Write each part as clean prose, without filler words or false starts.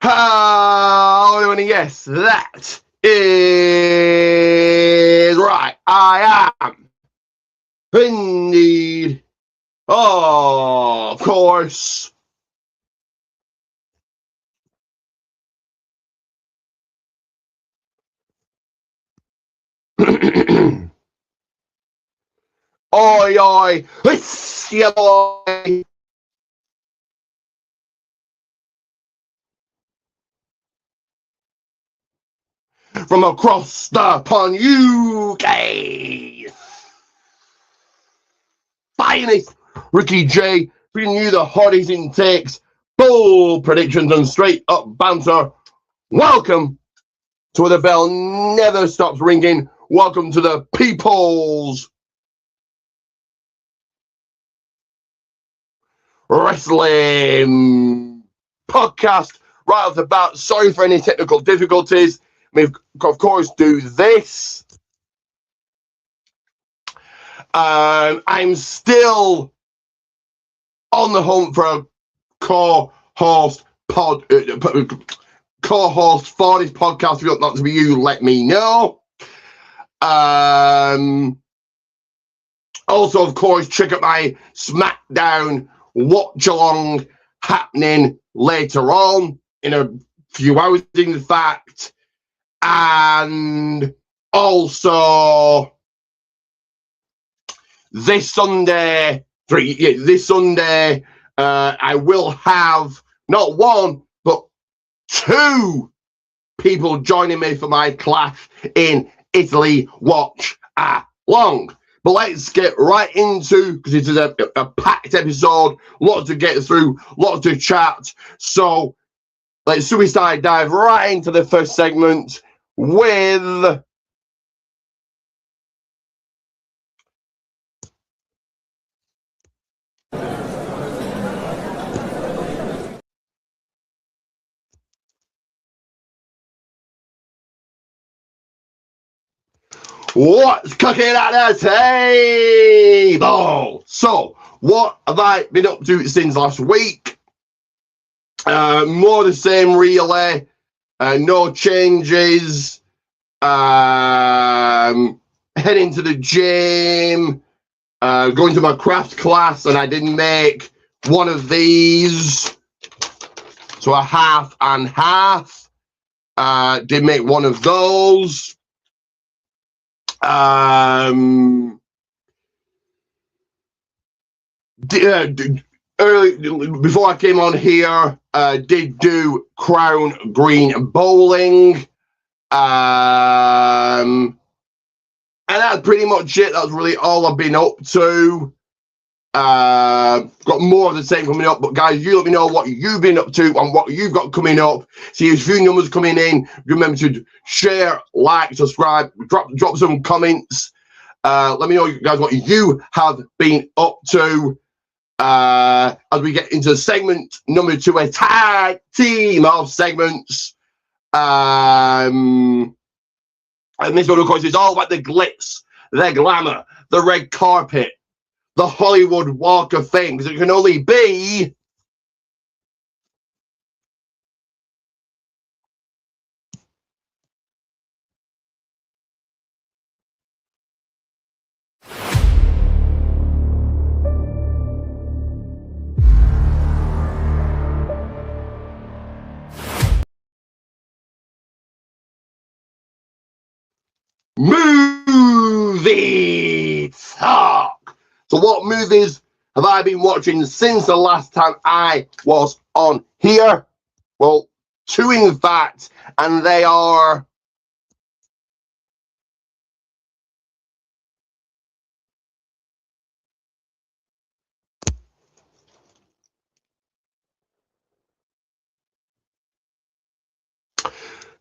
Hello, and yes, that is right. I am indeed, of course, oi, oi, it's your boy. From across the pond, UK. Finest Ricky J, bringing you the hottest intakes, bold predictions, and straight up banter. Welcome to where the bell never stops ringing. Welcome to the People's Wrestling Podcast. Right off the bat, sorry for any technical difficulties. We, of course, do this. I'm still on the hunt for a co-host co-host for this podcast. If you want that to be you, let me know. Also, of course, check out my SmackDown watch along happening later on in a few hours, in fact. And also this Sunday, I will have not one, but two people joining me for my clash in Italy watch along. But let's get right into, because it is a packed episode, lots to get through, lots to chat. So let's suicide dive right into the first segment with what's cooking at the table. So what have I been up to since last week? More the same, really. No changes. Heading to the gym. Going to my craft class, and I didn't make one of these. So a half and half. Did make one of those. Early before I came on here, did do Crown Green Bowling, and that's pretty much it. That's really all I've been up to. Got more of the same coming up, but guys, you let me know what you've been up to and what you've got coming up. See a few numbers coming in. Remember to share, like, subscribe, drop some comments. Let me know, guys, what you have been up to. As we get into segment number 2, a tag team of segments. And this one, of course, is all about the glitz, the glamour, the red carpet, the Hollywood Walk of Fame, because it can only be movie talk. So what movies have I been watching since the last time I was on here? Well, 2 in fact, and they are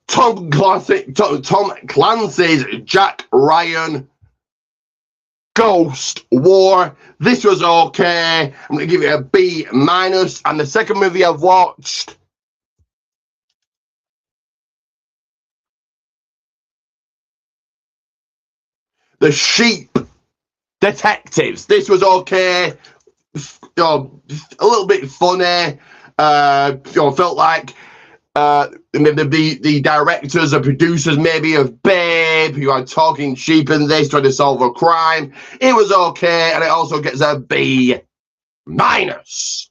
Tom Clancy's Jack Ryan Ghost War. This was okay. I'm going to give it a B-. And the second movie I've watched, The Sheep Detectives. This was okay. A little bit funny. Felt like the directors, the producers, maybe of Babe, who are talking sheep in this, trying to solve a crime. It was okay, and it also gets a B minus.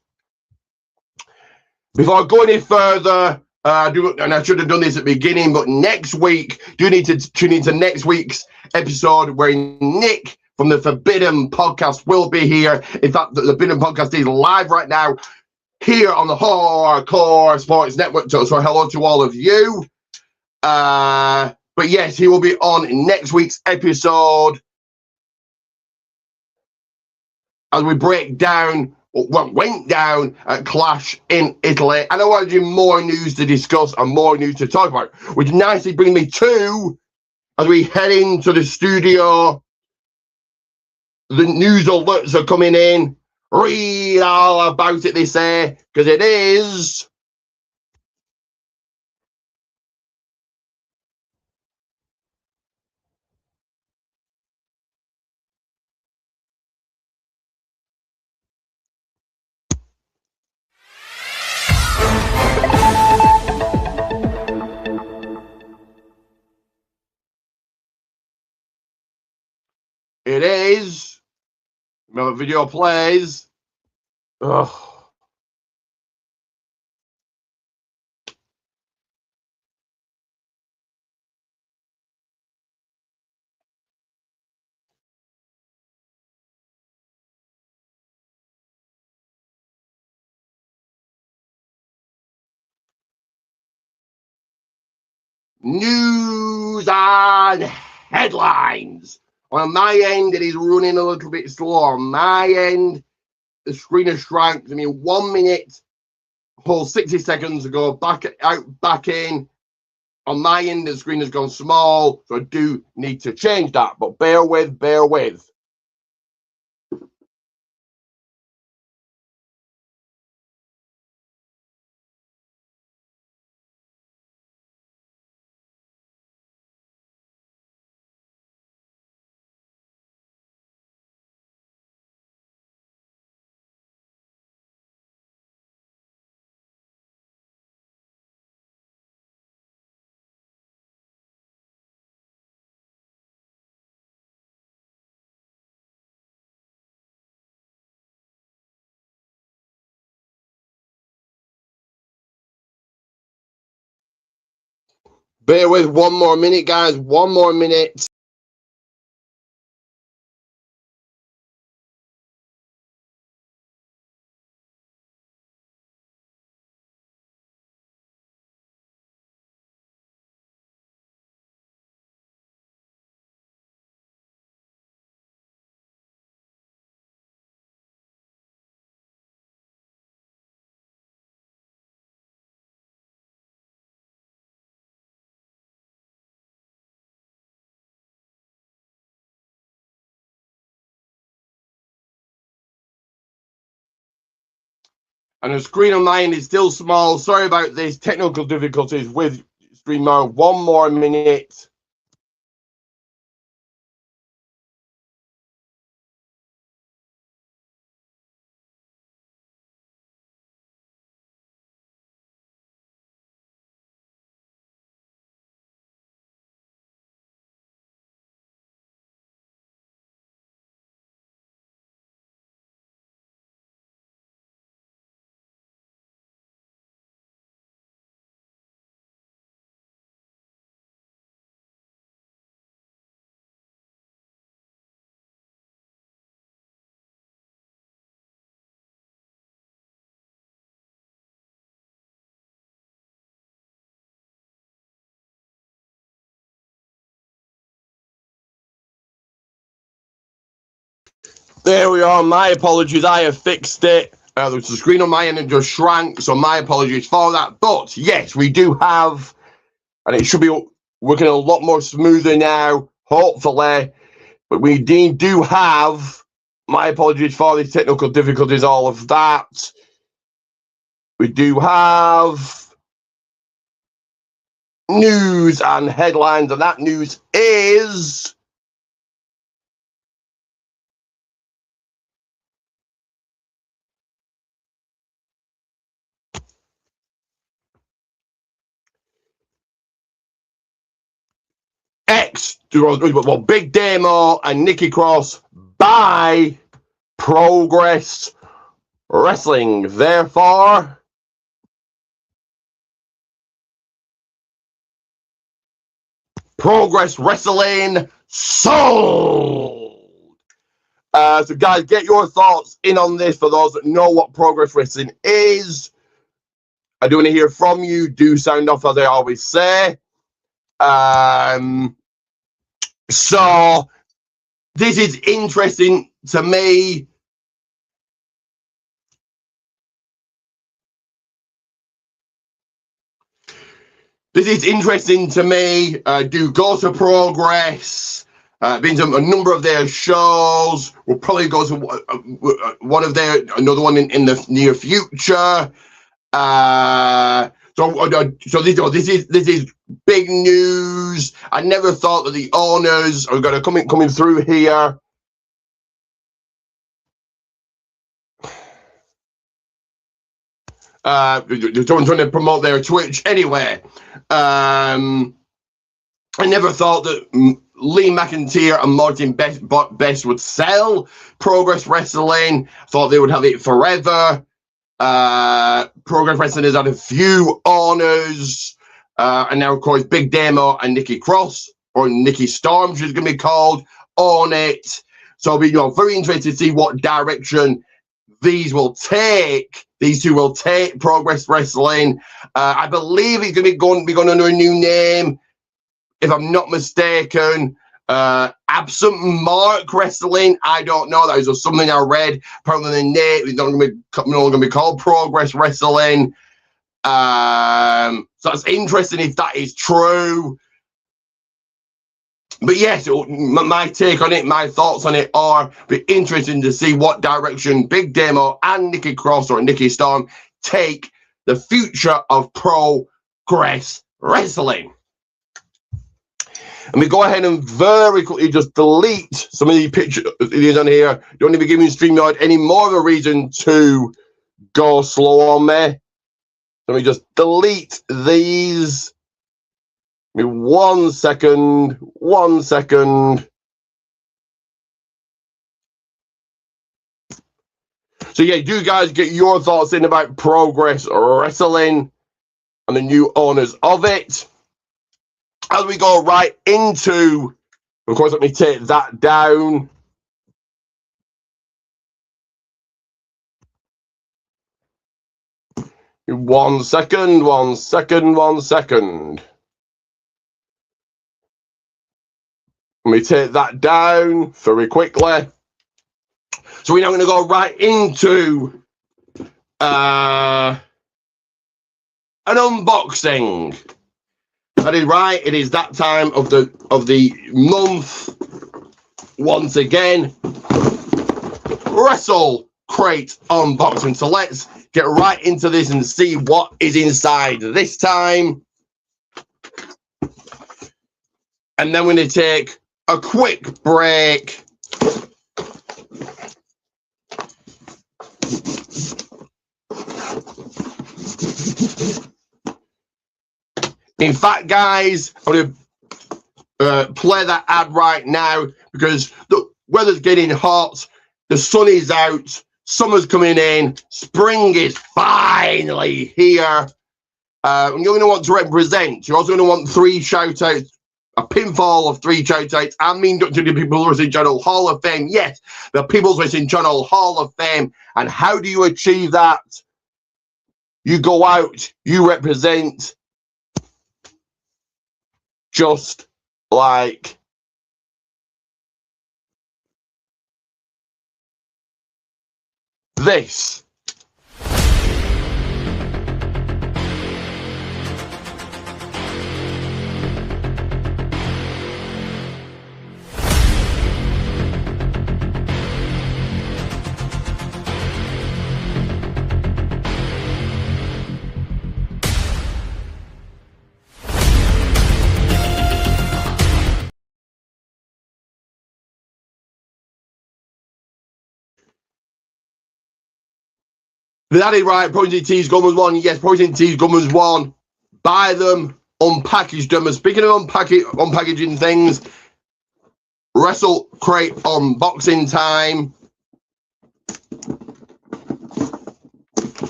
Before I go any further, and I should have done this at the beginning, but next week, do need to tune into next week's episode where Nick from the Forbidden Podcast will be here. In fact, the Forbidden Podcast is live right now here on the Hardcore Sports Network. So hello to all of you. But yes, he will be on next week's episode as we break down what went down at Clash in Italy. And I want to do more news to discuss and more news to talk about, which nicely brings me to, as we head into the studio, the news alerts are coming in. Read all about it, they say, because it is the video plays. Ugh. News and headlines. On my end, it is running a little bit slow. On my end, the screen has shrank. I mean, 1 minute, whole 60 seconds ago, back out, back in. On my end, the screen has gone small, so I do need to change that. But bear with, bear with. Bear with 1 more minute, guys. 1 more minute. And the screen on mine is still small. Sorry about this. Technical difficulties with StreamYard. 1 more minute. There we are. My apologies. I have fixed it. The screen on my end and just shrank, so my apologies for that. But yes, we do have, and it should be working a lot more smoother now, hopefully. But we do have, my apologies for these technical difficulties, all of that. We do have news and headlines, and that news is Big Damo and Nikki Cross by Progress Wrestling. Therefore, Progress Wrestling sold. So guys, get your thoughts in on this for those that know what Progress Wrestling is. I do want to hear from you. Do sound off, as I always say. So this is interesting to me. This is interesting to me. Do go to Progress. Been to a number of their shows. We'll probably go to one of their, another one in the near future. So this is big news. I never thought that the owners are going to coming through here. Someone trying to promote their Twitch. Anyway, I never thought that Lee McIntyre and Martin Best would sell Progress Wrestling. Thought they would have it forever. Progress Wrestling has had a few owners, and now of course Big Damo and Nikki Cross, or Nikki Storm, she's going to be called, own it. So I'll be very interested to see what direction these will take. These two will take Progress Wrestling. I believe it's going to be going under a new name, if I'm not mistaken. Absent Mark Wrestling. I don't know. That was just something I read. Apparently the name is no longer going to be called Progress Wrestling. So it's interesting if that is true. But yes, my take on it, my thoughts on it are be interesting to see what direction Big Damo and Nikki Cross or Nikki Storm take the future of Progress Wrestling. And we go ahead and very quickly just delete some of these pictures on here. Don't even give me StreamYard any more of a reason to go slow on me. Let me just delete these. Give me 1 second. 1 second. So yeah, do you guys get your thoughts in about Progress Wrestling and the new owners of it? As we go right into, of course, let me take that down. One second. Let me take that down very quickly. So we're now going to go right into an unboxing. That is right. It is that time of the month. Once again, Wrestle Crate unboxing. So let's get right into this and see what is inside this time. And then we're going to take a quick break. In fact, guys, I'm going to play that ad right now because the weather's getting hot, the sun is out, summer's coming in, spring is finally here. And you're going to want to represent. You're also going to want 3 shout-outs, a pinfall of 3 shout-outs, and me inducted to the People's Wrestling Channel Hall of Fame. Yes, the People's Wrestling Channel Hall of Fame. And how do you achieve that? You go out, you represent, just like this. That is right. Protein Tees Gummers 1. Yes, Protein Tees Gummers 1. Buy them, unpackaged them. And speaking of unpackaging things, Wrestle Crate unboxing time.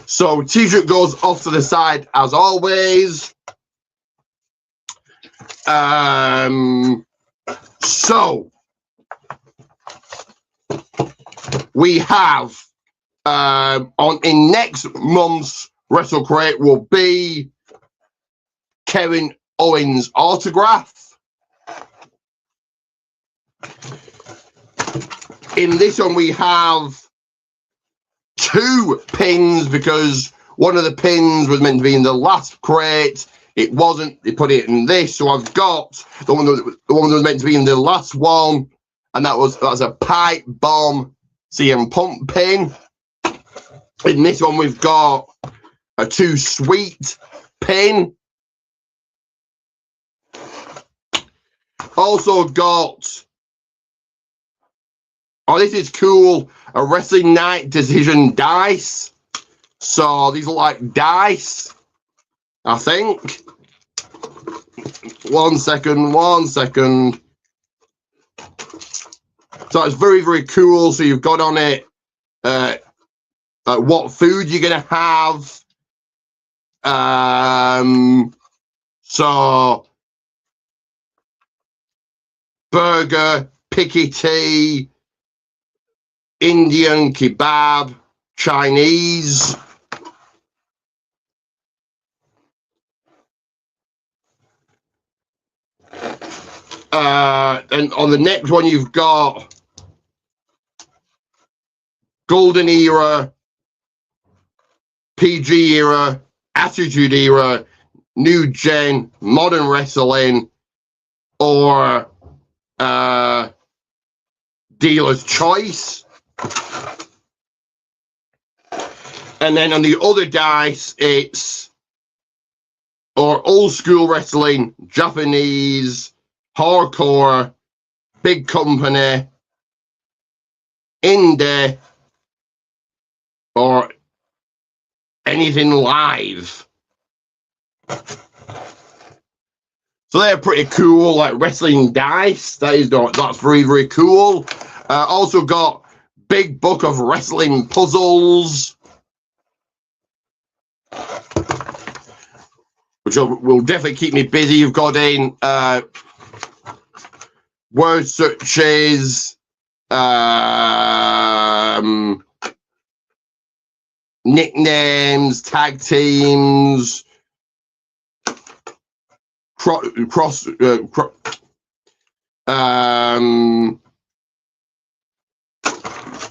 So t-shirt goes off to the side as always. So we have in next month's Wrestle Crate will be Kevin Owens autograph. In this one we have 2 pins because one of the pins was meant to be in the last crate. It wasn't. They put it in this, so I've got the one that was meant to be in the last one, and that's a pipe bomb CM Punk pin. In this one, we've got a Too Sweet pin. Also got, oh, this is cool, a Wrestling Night Decision dice. So these are like dice, I think. One second. So it's very, very cool. So you've got on it what food you're gonna have. So burger, picky tea, Indian, kebab, Chinese. And on the next one, you've got Golden Era, PG Era, Attitude Era, New Gen, Modern Wrestling, or Dealer's Choice. And then on the other dice, it's or Old School Wrestling, Japanese, Hardcore, Big Company, Indie, or anything live. So they're pretty cool, like wrestling dice. That's very, very cool. Also got Big Book of Wrestling Puzzles, which will definitely keep me busy. You've got in words such as nicknames, tag teams,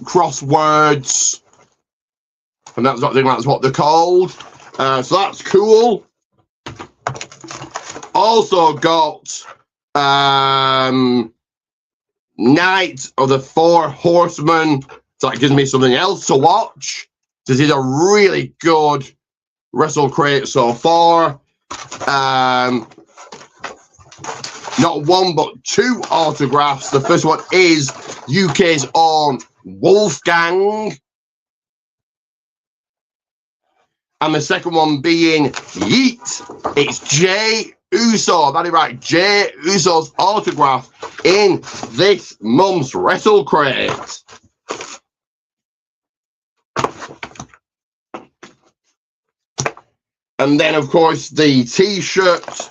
crosswords, and that's what they're called. So that's cool. Also got Night of the Four Horsemen, so that gives me something else to watch. This is a really good Wrestle Crate so far. Not one but 2 autographs. The first one is UK's own Wolfgang, and the second one being Yeet. It's Jey Uso, that is right, Jey Uso's autograph in this month's Wrestle Crate. And then, of course, the t-shirt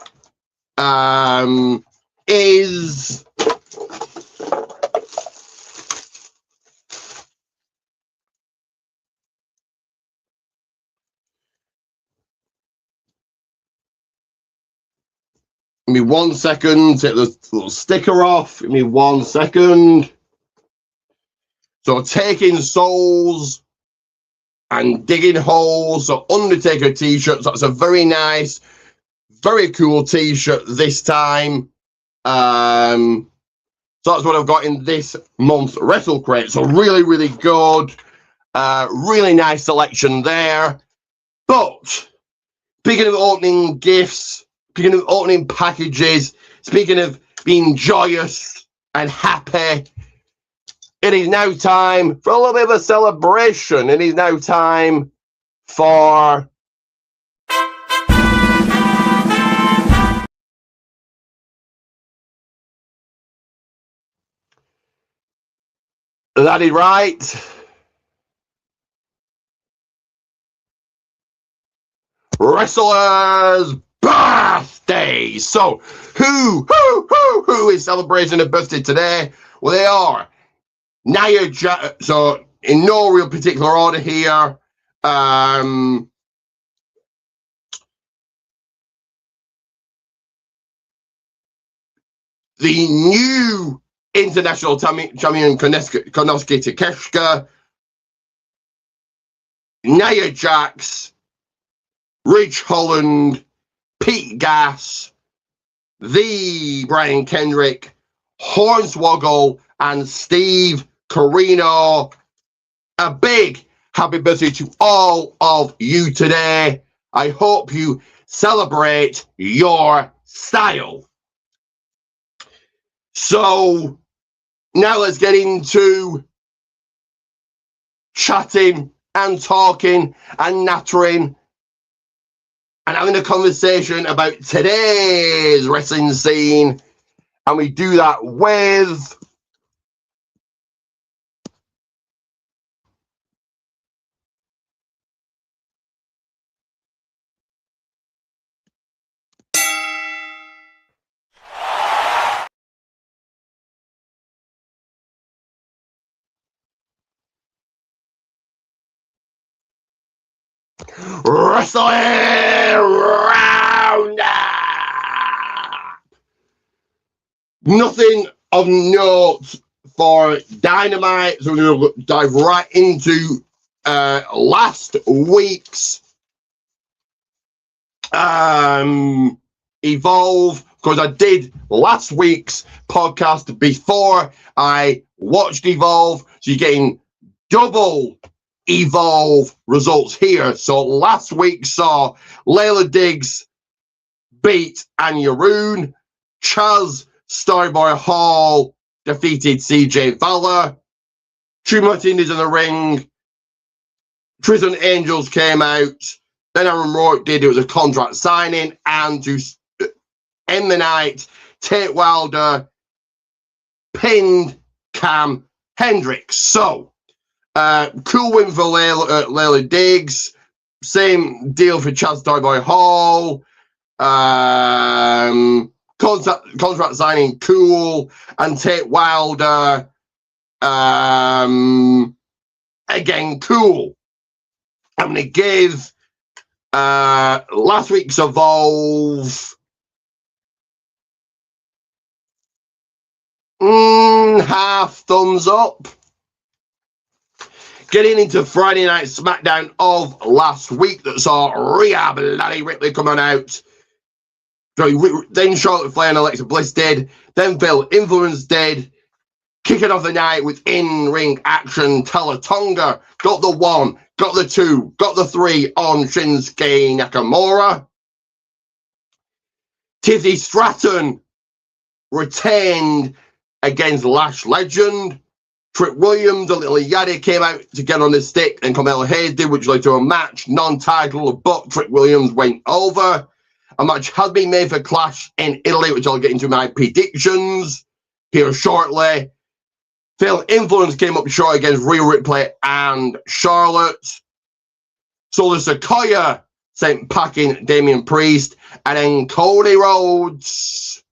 is give me 1 second, take the little sticker off. Give me 1 second. So Taking Souls and Digging Holes, so Undertaker t-shirts. That's a very nice, very cool t-shirt this time. So that's what I've got in this month's Wrestle Crate. So really, really good. Really nice selection there. But speaking of opening gifts, speaking of opening packages, speaking of being joyous and happy, It is now time for a little bit of a celebration. It is now time for that is right. Wrestlers' birthdays. So, who is celebrating a birthday today? Well, they are Nia Jax. So, in no real particular order here. The new international champion Konosuke Takeshita, Nia Jax, Ridge Holland, Pete Gas, the Brian Kendrick, Hornswoggle, and Steve Corino. A big happy birthday to all of you today. I hope you celebrate your style. So now let's get into chatting and talking and nattering and having a conversation about today's wrestling scene. And we do that with Wrestling Roundup. Nothing of note for Dynamite, so we're going to dive right into last week's Evolve, because I did last week's podcast before I watched Evolve, so you're getting double Evolve results here. So last week saw Layla Diggs beat Anya Roon, Chaz Starboy Hall defeated CJ Valor, Drew Martinez in the ring, Prison Angels came out, then Aaron Rourke did, it was a contract signing, and to end the night, Tate Wilder pinned Cam Hendricks. So cool win for Layla Diggs. Same deal for Chaz Starboy Hall. Contract signing cool. And Tate Wilder again cool. I'm going to give last week's Evolve half thumbs up. Getting into Friday Night SmackDown of last week that saw Rhea Bloody Ripley coming out. Then Charlotte Flair and Alexa Bliss did. Then Phil Influence did. Kicking off the night with in-ring action. Talatonga got the 1, got the 2, got the 3 on Shinsuke Nakamura. Tiffany Stratton retained against Lash Legend. Trick Williams, a little Yadi came out to get on the stick, and Carmelo Hayes did, which led to a match, non-title, but Trick Williams went over. A match has been made for Clash in Italy, which I'll get into my predictions here shortly. Phil Influence came up short against Rhea Ripley and Charlotte. Solo Sequoia sent packing Damian Priest, and then Cody Rhodes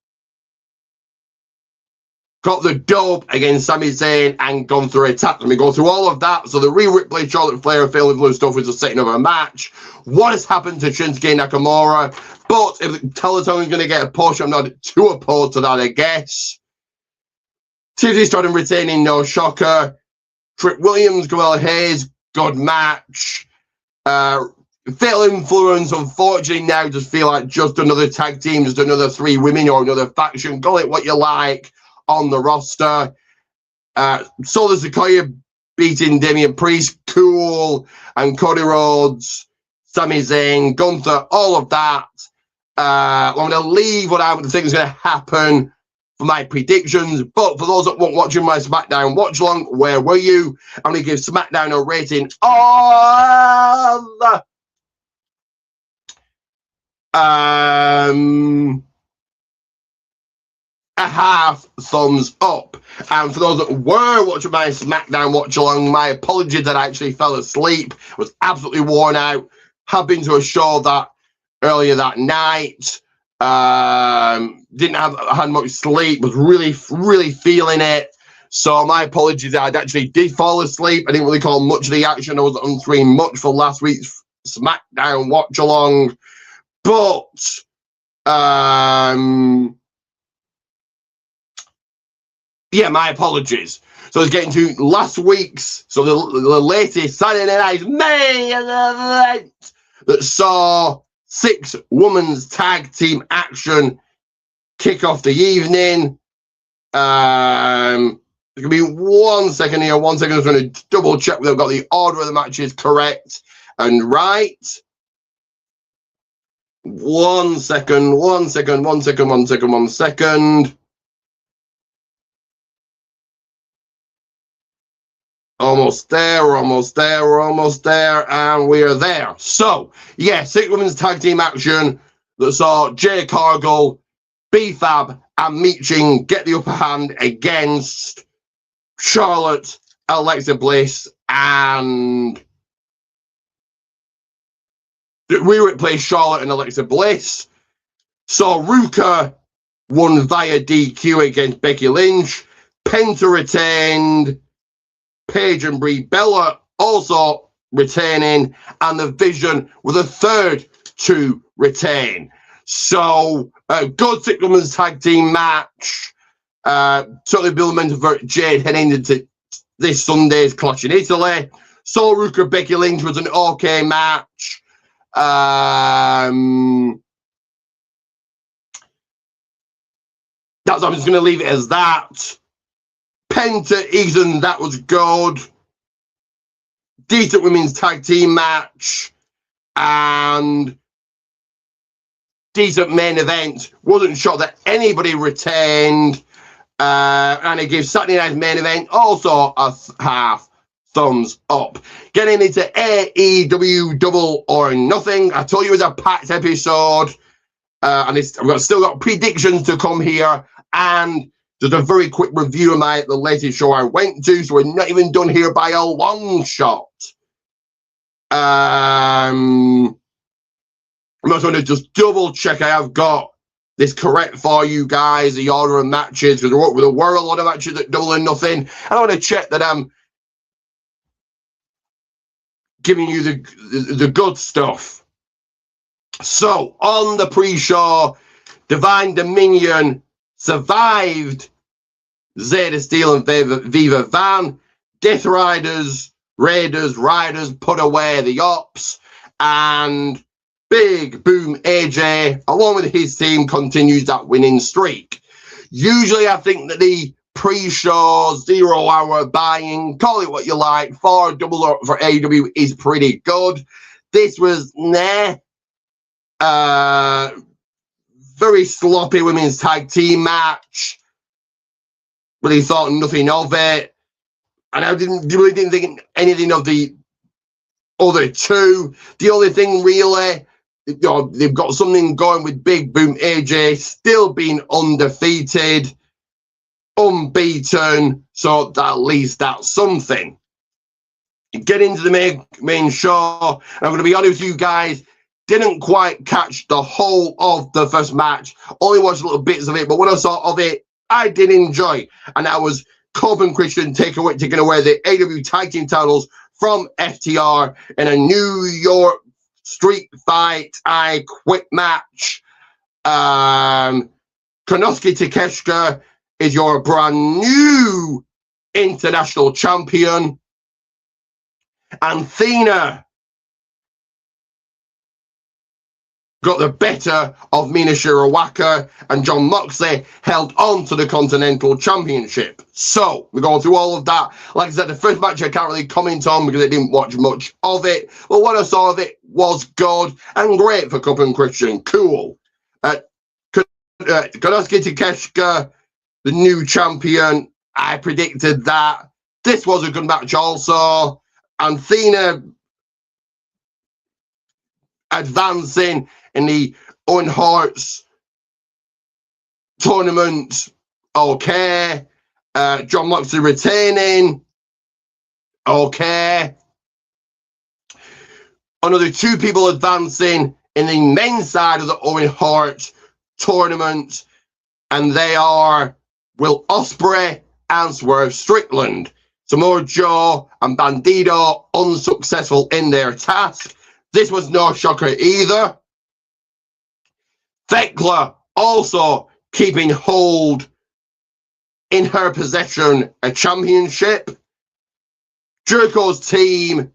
got the dub against Sami Zayn and gone through attack. Let me go through all of that. So the Rhea Ripley, Charlotte Flair, and Phil Influence stuff is a setting of a match. What has happened to Shinsuke Nakamura? But if Teleton is going to get a push, I'm not too opposed to that, I guess. Tiffany Stratton retaining, no shocker. Trick Williams, Carmelo Hayes, good match. Phil Influence, unfortunately, now just feel like just another tag team, just another 3 women or another faction. Call it what you like on the roster. Solo Sequoia beating Damian Priest, cool. And Cody Rhodes, Sami Zayn, Gunther, all of that. I'm going to leave what I think is going to happen for my predictions. But for those that weren't watching my SmackDown watch along, where were you? I'm going to give SmackDown a rating of a half thumbs up. And for those that were watching my SmackDown watch along, my apologies that I actually fell asleep. Was absolutely worn out. Have been to a show that earlier that night. Didn't have had much sleep. Was really feeling it. So my apologies. I actually did fall asleep. I didn't really call much of the action. I wasn't on screen much for last week's SmackDown watch along. But yeah, my apologies. So it's getting to last week's, so the latest Saturday Night main event that saw 6 women's tag team action kick off the evening. It's gonna be 1 second here. 1 second. I'm going to double check whether I've got the order of the matches correct and right. 1 second. 1 second. 1 second. 1 second. 1 second. Almost there, we're almost there, we're almost there, and we're there. So, yeah, 6 women's tag team action that saw Jade Cargill, B-Fab, and Meeching get the upper hand against Charlotte, Alexa Bliss, and we replaced Charlotte and Alexa Bliss. So Ruka won via DQ against Becky Lynch. Penta retained. Paige and Brie Bella also retaining, and the Vision were the third to retain. So, good 6 women's tag team match. Totally build momentum for Jade heading into this Sunday's Clash in Italy. So, Ruka Becky Lynch was an okay match. That's, I'm just going to leave it as that. Penta, Ethan, that was good. Decent women's tag team match. And decent main event. Wasn't sure that anybody retained. And it gives Saturday night's main event also a half thumbs up. Getting into AEW Double or Nothing. I told you it was a packed episode. And I've still got predictions to come here. And just a very quick review of the latest show I went to, so we're not even done here by a long shot. I'm also going to just double check I have got this correct for you guys, the order of matches, because there were a lot of matches at Double or Nothing. I want to check that I'm giving you the good stuff. So, on the pre-show, Divine Dominion survived Zeta Steel and Viva Van. Death Riders, Raiders, put away the Ops. And Big Boom AJ, along with his team, continues that winning streak. Usually I think that the pre-show 0 hour buying, call it what you like, for Double or for AEW is pretty good. This was very sloppy women's tag team match. Really thought nothing of it. And I really didn't think anything of the other two. The only thing really, they've got something going with Big Boom AJ still being undefeated, unbeaten. So that at least that's something. Get into the main show. I'm going to be honest with you guys. Didn't quite catch the whole of the first match. Only watched little bits of it, but what I saw of it, I did enjoy. And that was Corbin Christian taking away the AEW Tag Team titles from FTR in a New York Street Fight I Quit match. Konosuke Takeshita is your brand new international champion. And Athena got the better of Mina Shirawaka, and Jon Moxley held on to the Continental Championship. So, we're going through all of that. Like I said, the first match I can't really comment on because I didn't watch much of it, but what I saw of it was good and great for Corbin Christian. Cool. Konosuke Takeshita the new champion. I predicted that. This was a good match also. Athena advancing in the Owen Hart's tournament. Okay. Jon Moxley retaining. Okay. Another 2 people advancing in the men's side of the Owen Hart tournament. And they are Will Ospreay and Swerve Strickland. Samoa Joe and Bandido unsuccessful in their task. This was no shocker either. Thekla also keeping hold in her possession a championship. Jericho's team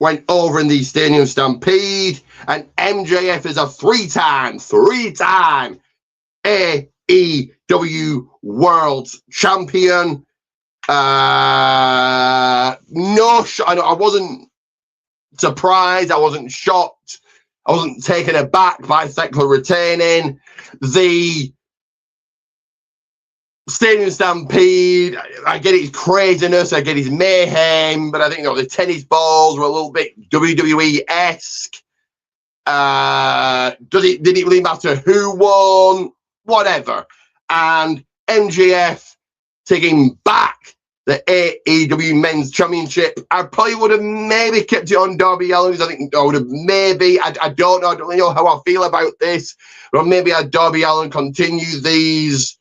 went over in the Stadium Stampede, and MJF is a three-time AEW World Champion. I wasn't surprised. I wasn't shocked. I wasn't taken aback by Thekla retaining. The Stadium Stampede, I get his craziness, I get his mayhem, but I think the tennis balls were a little bit WWE-esque. Did it really matter who won? Whatever. And MJF taking back the AEW Men's Championship. I probably would have maybe kept it on Darby Allin, because I think I would have maybe, I don't know, I don't really know how I feel about this, but maybe had Darby Allin continue these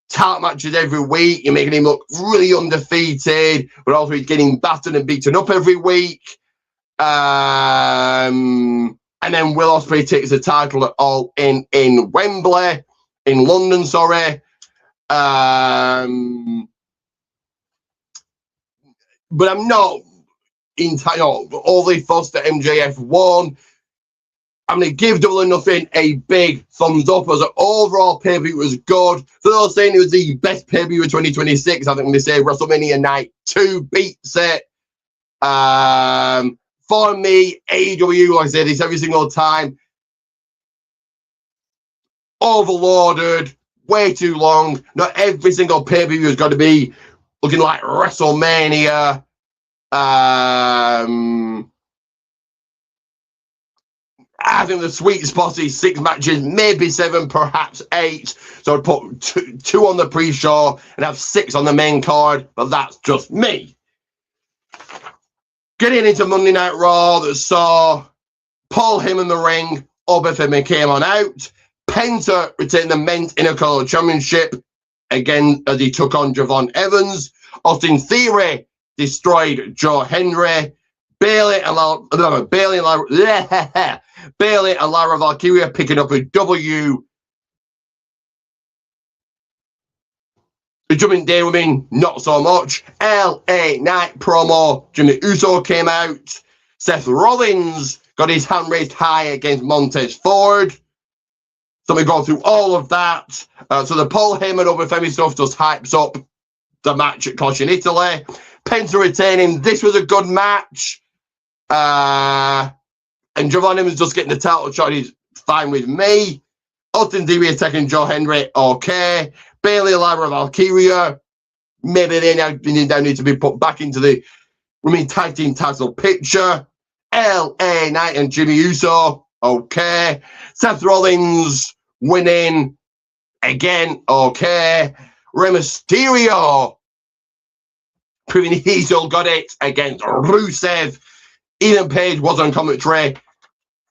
title matches every week. You're making him look really undefeated, but also he's getting battered and beaten up every week. And then Will Ospreay takes the title at All in Wembley, in London, sorry. But I'm not overly fussed that MJF won. I'm going to give Double or Nothing a big thumbs up. As an overall pay-per-view was good. For those saying it was the best pay-per-view of 2026, I think I'm going to say WrestleMania Night 2 beats it. For me, AEW, like I say this every single time, overloaded, way too long. Not every single pay-per-view has got to be looking like WrestleMania. I think the sweet spot is 6 matches, maybe 7, perhaps 8. So I'd put two on the pre-show and have 6 on the main card, but that's just me. Getting into Monday Night Raw, that saw Paul Heyman in the ring, Obafemi came on out. Penta retained the Men's Intercontinental Championship, again as he took on Javon Evans. Austin Theory destroyed Joe Hendry. Bailey and Lara Valkyria picking up a W. The Judgment Day women, not so much. LA Knight promo. Jimmy Uso came out. Seth Rollins got his hand raised high against Montez Ford. So we go through all of that. So the Paul Heyman over Femi stuff just hypes up the match at Clash in Italy. Penta retaining. This was a good match. And Javon Evans just getting the title shot is fine with me. Austin Theory attacking Joe Hendry, okay. Bailey, Lara Valkyria, maybe they now need to be put back into the women tag team title picture. LA Knight and Jimmy Uso, okay. Seth Rollins winning again, okay. Rey Mysterio proving he still got it against Rusev. Ethan Page was on commentary.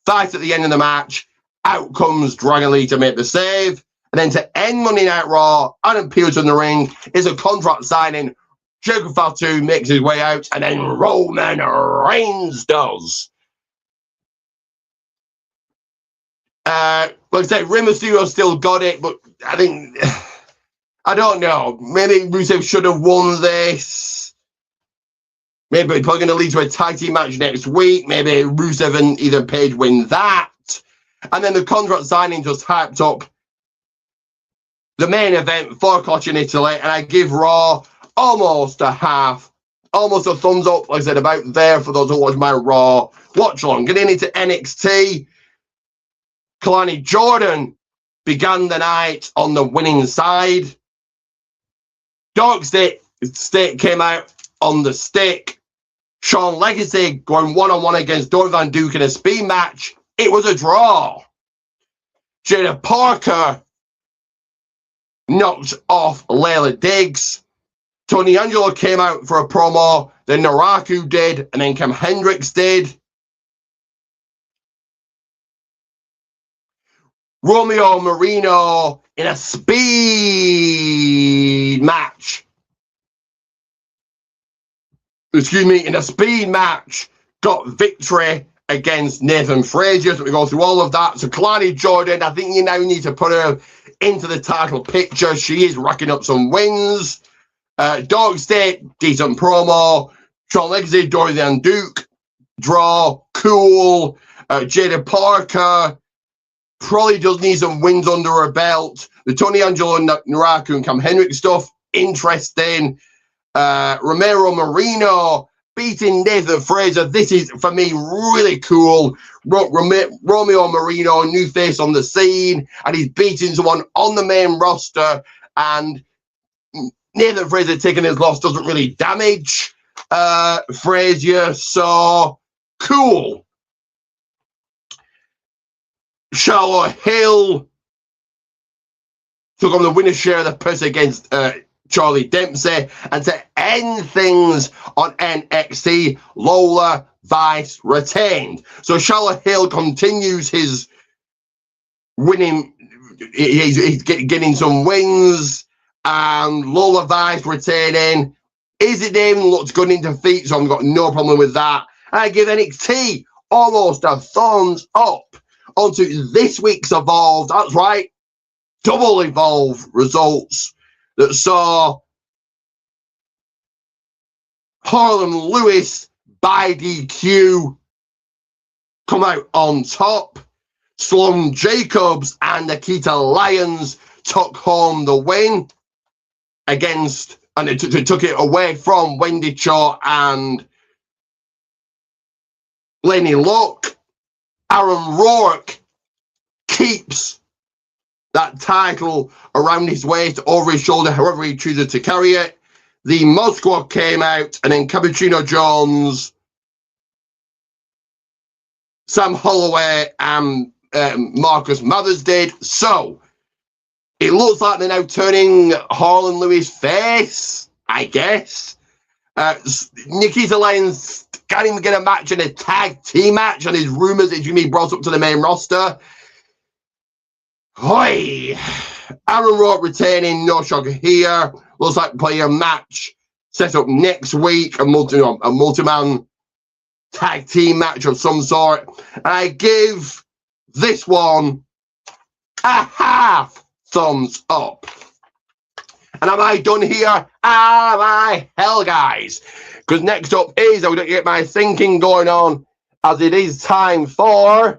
Fight at the end of the match. Out comes Dragon Lee to make the save. And then to end Monday Night Raw, Adam Pearce in the ring is a contract signing. Jericho Fatu makes his way out, and then Roman Reigns does. Like I said, Rey Mysterio still got it, but I think, I don't know. Maybe Rusev should have won this. Maybe it's probably going to lead to a tag team match next week. Maybe Rusev and Ethan Page win that. And then the contract signing just hyped up the main event for Clash in Italy. And I give Raw almost a thumbs up, like I said, about there for those who watch my Raw watch along. Getting into NXT, Kalani Jordan began the night on the winning side. Dark State came out on the stick. Sean Legacy going one-on-one against Dory Van Duke in a speed match. It was a draw. Jada Parker knocked off Layla Diggs. Tony Angelo came out for a promo. Then Naraku did. And then Cam Hendricks did. Romeo Marino in a speed match. In a speed match, got victory against Nathan Frazier. So we go through all of that. So Kalani Jordan, I think you now need to put her into the title picture. She is racking up some wins. Dark State, decent promo. Sean Legacy, Dory Van Duke, draw, cool. Jada Parker probably does need some wins under her belt. The Tony Angelo, Naraku, and Cam Hendricks stuff, interesting. Romero Marino beating Nathan Frazier. This is, for me, really cool. Romeo Marino, new face on the scene, and he's beating someone on the main roster. And Nathan Frazier taking his loss doesn't really damage Frazier. So, cool. Charlotte Hill took on the winner's share of the purse against Charlie Dempsey. And to end things on NXT, Lola Vice retained. So Charlotte Hill continues his winning. He's getting some wins. And Lola Vice retaining. Izzy Damon looks good in defeat, so I've got no problem with that. I give NXT almost a thumbs up. Onto this week's Evolved. That's right. Double Evolve results that saw Harlan Lewis by DQ come out on top. Sloan Jacobs and Nikita Lyons took home the win against, and they took it away from Wendy Cho and Lenny Luck. Aaron Rourke keeps that title around his waist, over his shoulder, however he chooses to carry it. The Mod Squad came out, and then Cappuccino Jones, Sam Holloway, and Marcus Mathers did. So, it looks like they're now turning Harlan Lewis face, I guess. Nikita Lyons can't even get a match in a tag team match, and his rumors that Jimmy brought up to the main roster. Hoi! Aaron Rourke retaining, no shock here. Looks like playing a match set up next week, a multi-man tag team match of some sort. And I give this one a half thumbs up. And am I done here? Am I? Hell, guys. Because next up is, I'm going to get my thinking going on, as it is time for...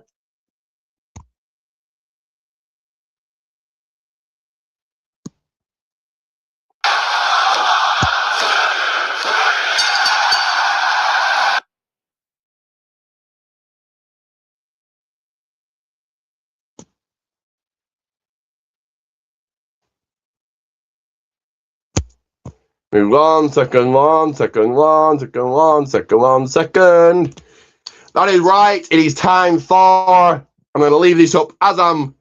One second. That is right. It is time for... I'm going to leave this up as I'm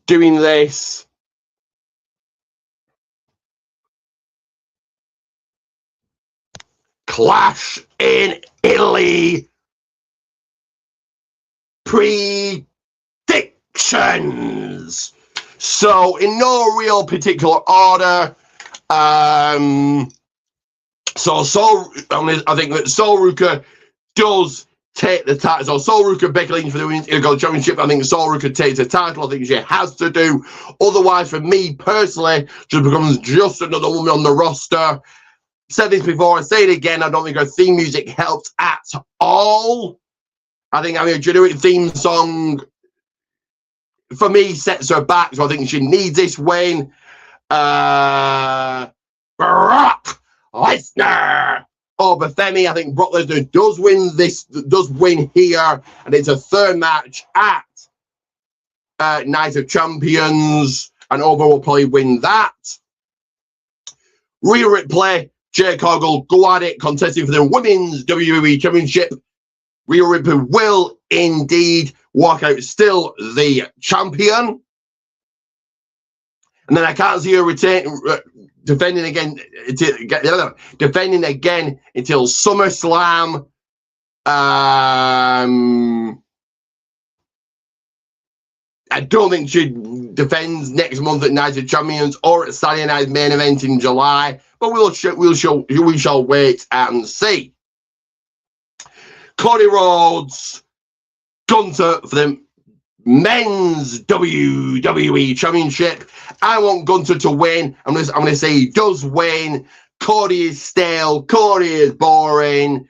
doing this. Clash in Italy. Predictions. So, in no real particular order... I think that Sol Ruka does take the title. So Sol Ruka Becky Lynch for the Intercontinental Championship. I think Sol Ruka takes the title. I think she has to do. Otherwise, for me personally, she becomes just another woman on the roster. Said this before, I say it again. I don't think her theme music helps at all. I think having a generic theme song for me sets her back. So I think she needs this win. Brock Lesnar over Femi. I think Brock Lesnar does win here, and it's a third match at Night of Champions, and Oba will probably win that. Rhea Ripley, Jade Cargill go at it, contesting for the Women's WWE Championship. Rhea Ripley will indeed walk out still the champion. And then I can't see her defending again until SummerSlam. I don't think she defends next month at Night of Champions or at Saturday Night's main event in July, but we shall wait and see. Cody Rhodes, Gunther for the Men's WWE Championship. I want Gunther to win. I'm gonna say he does win. Cody is stale. Cody is boring.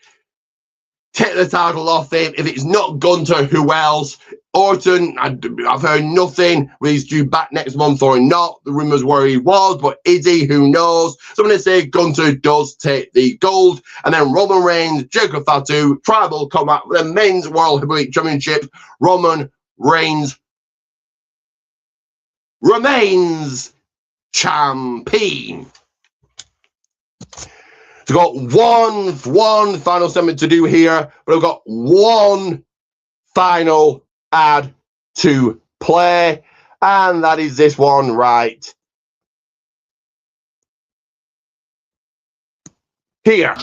Take the title off him. If it's not Gunther, who else? Orton, I've heard nothing whether he's due back next month or not. The rumours were he was, but is he? Who knows? So I'm going to say Gunther does take the gold. And then Roman Reigns, Jacob Fatu, Tribal Combat for the Men's World Heavyweight Championship. Roman Reigns remains champion. So I've got one final segment to do here, but I've got one final ad to play, and that is this one right here.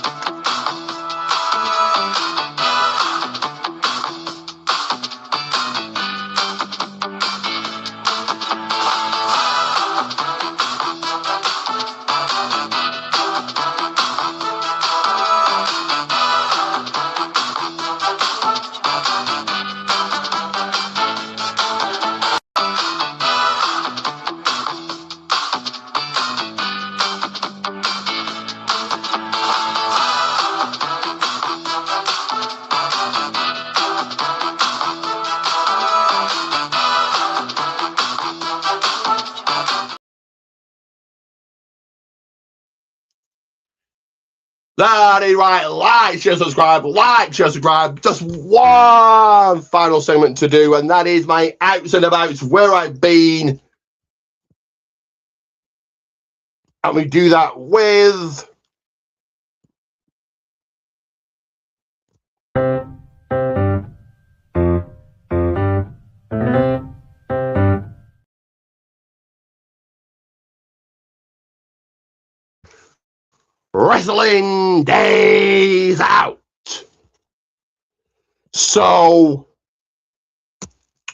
That is right. Like, share, subscribe. Like, share, subscribe. Just one final segment to do, and that is my outs and abouts, where I've been. And we do that with Wrestling Days Out. So,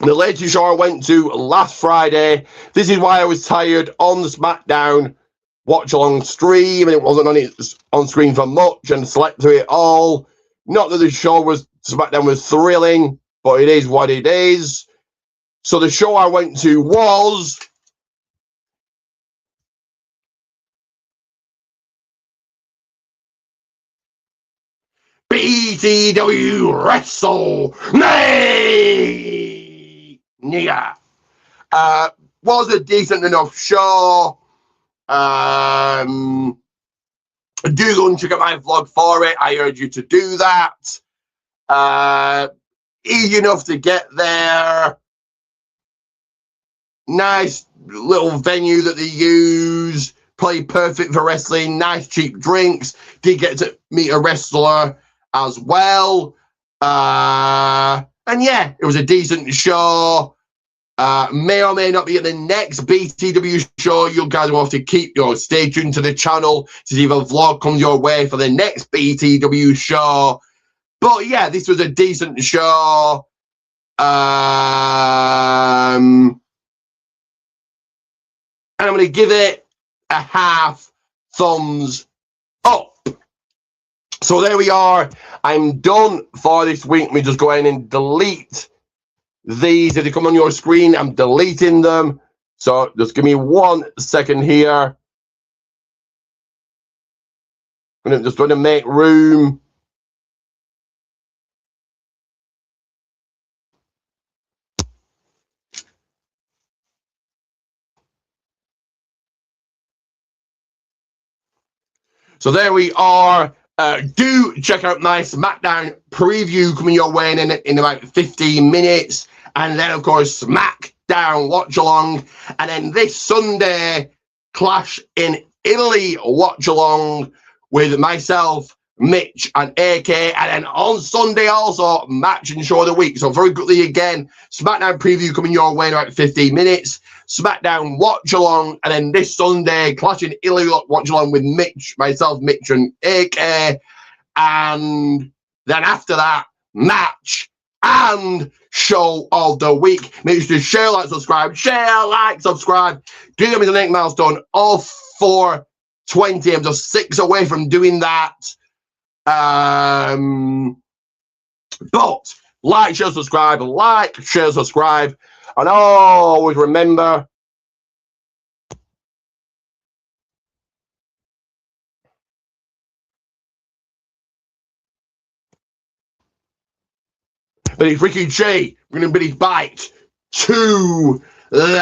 the latest show I went to last Friday, this is why I was tired on the SmackDown watch-along stream, and it wasn't on screen for much, and slept through it all. Not that the SmackDown was thrilling, but it is what it is. So the show I went to was BTW WrestleMania. Was a decent enough show. Do go and check out my vlog for it. I urge you to do that. Easy enough to get there. Nice little venue that they use. Probably perfect for wrestling. Nice cheap drinks. Did get to meet a wrestler as well. And yeah, it was a decent show. May or may not be at the next BTW show. You guys will have to stay tuned to the channel to see if a vlog comes your way for the next BTW show. But yeah, this was a decent show. And I'm going to give it a half thumbs up. So there we are. I'm done for this week. Let me just go ahead and delete these. If they come on your screen, I'm deleting them. So just give me 1 second here. I'm just going to make room. So there we are. Do check out my SmackDown preview coming your way in about 15 minutes. And then, of course, SmackDown watch along. And then this Sunday, Clash in Italy watch along with myself, Mitch, and AK, and then on Sunday also match and show of the week. So very quickly again, SmackDown preview coming your way in about 15 minutes. SmackDown watch along, and then this Sunday Clash in Italy watch along with Mitch, myself, Mitch, and AK, and then after that match and show of the week. Make sure to share, like, subscribe, Do them as a next milestone of 420. I'm just 6 away from doing that. But like, share, subscribe, and always remember, but it's Ricky J. We're going to bid his bite to the